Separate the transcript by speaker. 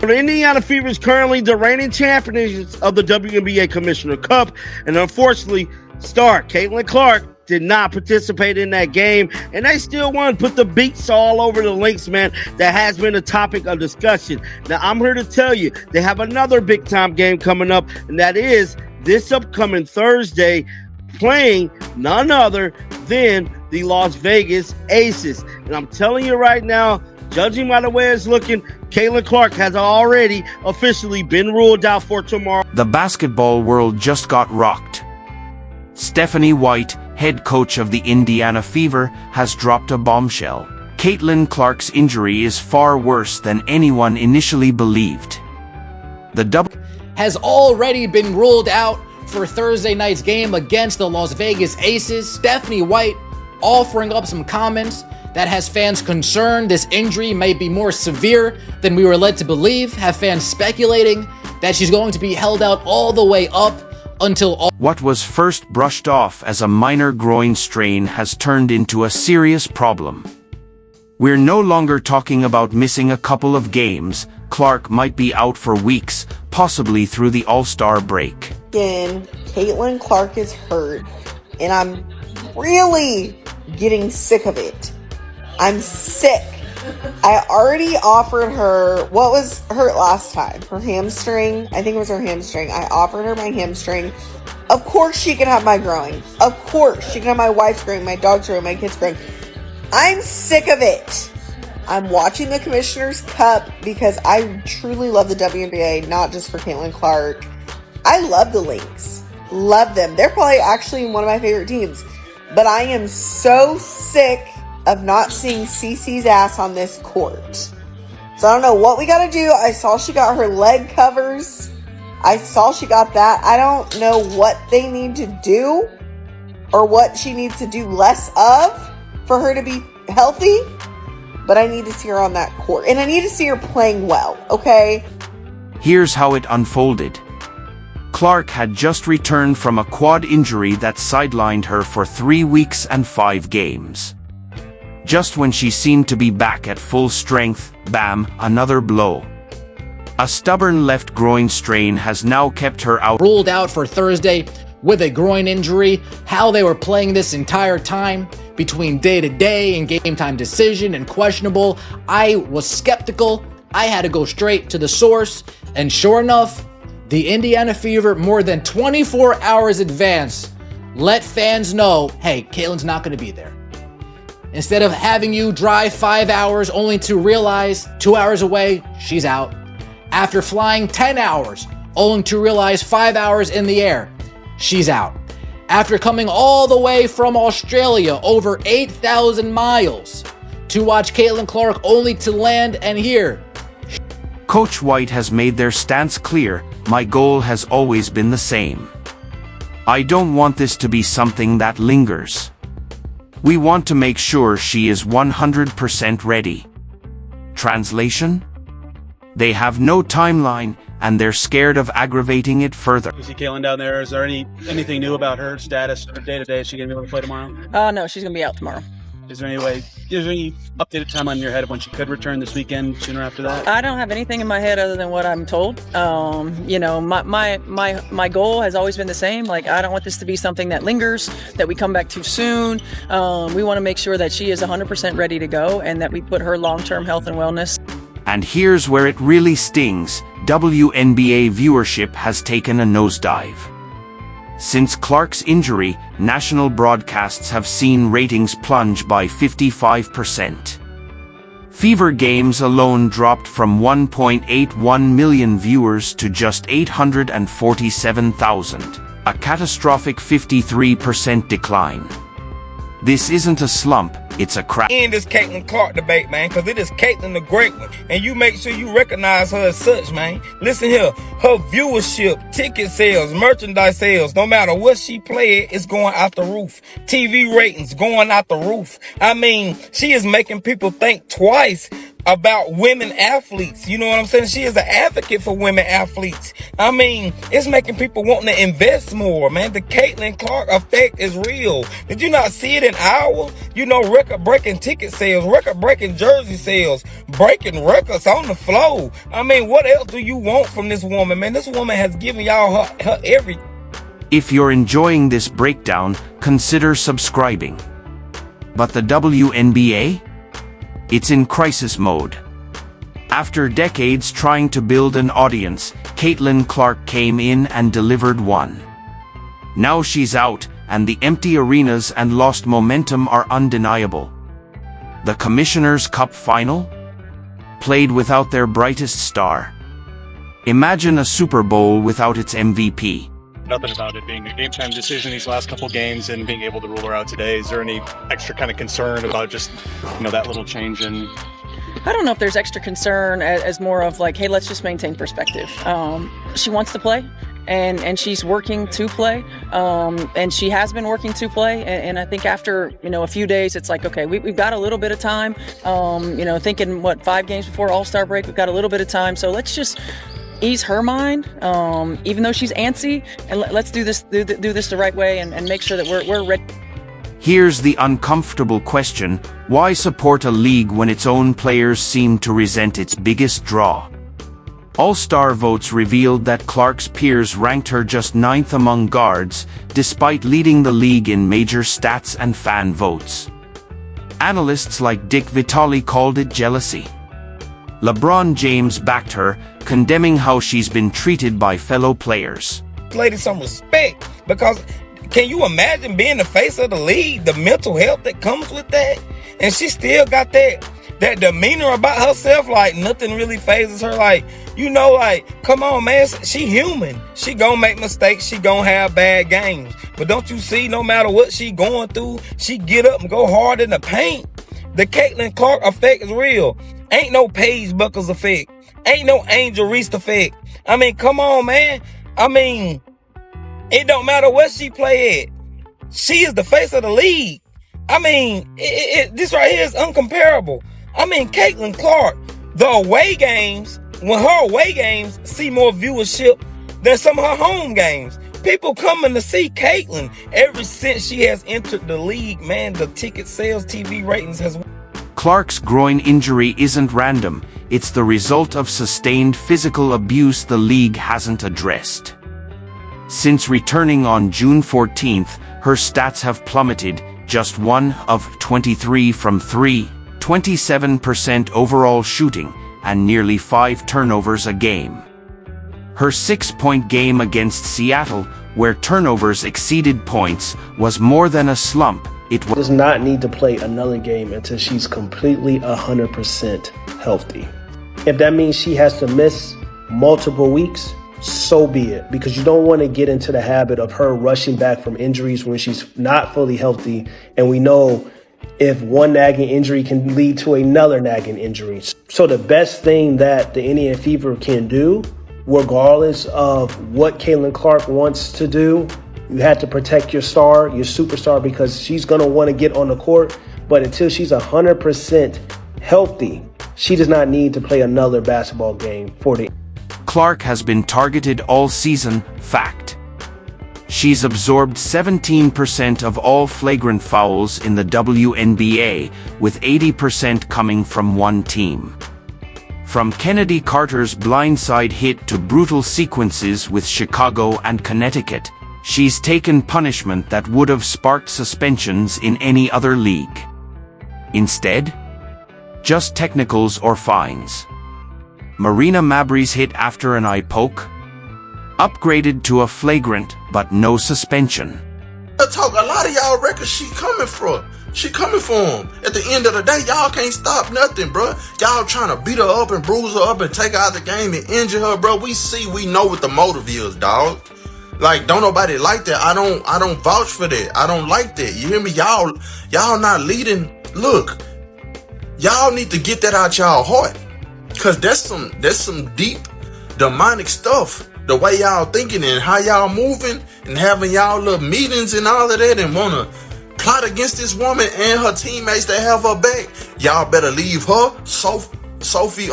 Speaker 1: The Indiana Fever is currently the reigning champions of the WNBA Commissioner Cup, and unfortunately, star Caitlin Clark did not participate in that game, and they still want to put the beats all over the links, man. That has been a topic of discussion. Now, I'm here to tell you, they have another big-time game coming up, and that is this upcoming Thursday, playing none other than the Las Vegas Aces. And I'm telling you right now, judging by the way it's looking, Caitlin Clark has already officially been ruled out for tomorrow.
Speaker 2: The basketball world just got rocked. Stephanie White, head coach of the Indiana Fever, has dropped a bombshell. Caitlin Clark's injury is far worse than anyone initially believed. The
Speaker 3: has already been ruled out for Thursday night's game against the Las Vegas Aces. Stephanie White offering up some comments that has fans concerned this injury may be more severe than we were led to believe, have fans speculating that she's going to be held out all the way up until
Speaker 2: what was first brushed off as a minor groin strain has turned into a serious problem. We're no longer talking about missing a couple of games. Clark might be out for weeks, possibly through the All-Star break.
Speaker 4: Again, Caitlin Clark is hurt, and I'm really getting sick of it. I'm sick. I already offered her, what was hurt last time? Her hamstring? I think it was her hamstring. I offered her my hamstring. Of course she can have my groin. Of course she can have my wife's groin, my dog's groin, my kid's groin. I'm sick of it. I'm watching the Commissioner's Cup because I truly love the WNBA, not just for Caitlin Clark. I love the Lynx. Love them. They're probably actually one of my favorite teams. But I am so sick of not seeing CeCe's ass on this court. So I don't know what we got to do. I saw she got her leg covers. I saw she got that. I don't know what they need to do or what she needs to do less of for her to be healthy. But I need to see her on that court. And I need to see her playing well, okay?
Speaker 2: Here's how it unfolded. Clark had just returned from a quad injury that sidelined her for 3 weeks and 5 games. Just when she seemed to be back at full strength, bam, another blow. A stubborn left groin strain has now kept her out.
Speaker 3: Ruled out for Thursday with a groin injury. How they were playing this entire time between day to day and game time decision and questionable. I was skeptical. I had to go straight to the source. And sure enough, the Indiana Fever, more than 24 hours advance, let fans know, hey, Caitlin's not going to be there. Instead of having you drive 5 hours only to realize 2 hours away, she's out. After flying 10 hours, only to realize 5 hours in the air, she's out. After coming all the way from Australia, over 8,000 miles, to watch Caitlin Clark only to land and hear.
Speaker 2: Coach White has made their stance clear. My goal has always been the same. I don't want this to be something that lingers. We want to make sure she is 100% ready. Translation? They have no timeline, and they're scared of aggravating it further.
Speaker 5: You see Caitlin down there. Is there anything new about her status or day-to-day? Is she going to be able to play tomorrow?
Speaker 6: No, she's going to be out tomorrow.
Speaker 5: Is there any updated timeline in your head of when she could return this weekend, sooner after that?
Speaker 6: I don't have anything in my head other than what I'm told. My goal has always been the same. Like, I don't want this to be something that lingers, that we come back too soon. We want to make sure that she is 100% ready to go and that we put her long-term health and wellness.
Speaker 2: And here's where it really stings. WNBA viewership has taken a nosedive. Since Clark's injury, national broadcasts have seen ratings plunge by 55%. Fever games alone dropped from 1.81 million viewers to just 847,000, a catastrophic 53% decline. This isn't a slump, it's a crash.
Speaker 7: In this Caitlin Clark debate, man, because it is Caitlin the great one. And you make sure you recognize her as such, man. Listen here, her viewership, ticket sales, merchandise sales, no matter what she played, it's going out the roof. TV ratings going out the roof. I mean, she is making people think twice about women athletes. You know what I'm saying? She is an advocate for women athletes. I mean, it's making people wanting to invest more, man. The Caitlin Clark effect is real. Did you not see it in Iowa? You know, record-breaking ticket sales, record-breaking jersey sales, breaking records on the floor. I mean, what else do you want from this woman, man? This woman has given y'all her everything.
Speaker 2: If you're enjoying this breakdown, consider subscribing. But the WNBA? It's in crisis mode. After decades trying to build an audience, Caitlin Clark came in and delivered one. Now she's out, and the empty arenas and lost momentum are undeniable. The Commissioner's Cup final? Played without their brightest star. Imagine a Super Bowl without its MVP.
Speaker 8: Nothing about it being a game-time decision these last couple games and being able to rule her out today. Is there any extra kind of concern about just, that little change in?
Speaker 6: I don't know if there's extra concern as more of like, hey, let's just maintain perspective. She wants to play, and she's working to play, and she has been working to play. And I think after, a few days, it's like, okay, we've got a little bit of time. Thinking, 5 games before All-Star break, we've got a little bit of time. So let's just ease her mind, even though she's antsy, and let's do this the right way and make sure that we're ready.
Speaker 2: Here's the uncomfortable question: why support a league when its own players seem to resent its biggest draw? All-Star votes revealed that Clark's peers ranked her just 9th among guards, despite leading the league in major stats and fan votes. Analysts like Dick Vitale called it jealousy. LeBron James backed her, condemning how she's been treated by fellow players.
Speaker 7: Lady some respect, because can you imagine being the face of the league, the mental health that comes with that? And she still got that demeanor about herself, like nothing really phases her. Like, come on, man, she human. She gonna make mistakes, she gonna have bad games. But don't you see, no matter what she going through, she get up and go hard in the paint. The Caitlin Clark effect is real. Ain't no Paige Buckles effect. Ain't no Angel Reese effect. I mean, come on, man. I mean, it don't matter where she play at. She is the face of the league. I mean, this right here is uncomparable. I mean, Caitlin Clark, the away games, when her away games see more viewership than some of her home games. People coming to see Caitlin. Ever since she has entered the league, man, the ticket sales, TV ratings has...
Speaker 2: Clark's groin injury isn't random, it's the result of sustained physical abuse the league hasn't addressed. Since returning on June 14th, her stats have plummeted, just 1 of 23 from 3, 27% overall shooting, and nearly 5 turnovers a game. Her 6-point game against Seattle, where turnovers exceeded points, was more than a slump. It
Speaker 9: does not need to play another game until she's completely 100% healthy. If that means she has to miss multiple weeks, so be it, because you don't want to get into the habit of her rushing back from injuries when she's not fully healthy. And we know if one nagging injury can lead to another nagging injury. So the best thing that the Indian Fever can do, regardless of what Caitlin Clark wants to do, you have to protect your star, your superstar, because she's going to want to get on the court. But until she's 100% healthy, she does not need to play another basketball game for the...
Speaker 2: Clark has been targeted all season, fact. She's absorbed 17% of all flagrant fouls in the WNBA, with 80% coming from one team. From Kennedy Carter's blindside hit to brutal sequences with Chicago and Connecticut, she's taken punishment that would have sparked suspensions in any other league. Instead, just technicals or fines. Marina Mabrey's hit after an eye poke? Upgraded to a flagrant, but no suspension.
Speaker 10: A lot of y'all reckon she coming for him. At the end of the day, y'all can't stop nothing, bro. Y'all trying to beat her up and bruise her up and take her out the game and injure her, bro. We know what the motive is, dog. Like, don't nobody like that. I don't vouch for that. I don't like that. You hear me? Y'all not leading. Look, y'all need to get that out y'all heart. Cause that's some deep demonic stuff. The way y'all thinking and how y'all moving and having y'all little meetings and all of that and wanna plot against this woman and her teammates that have her back. Y'all better leave her so Sophie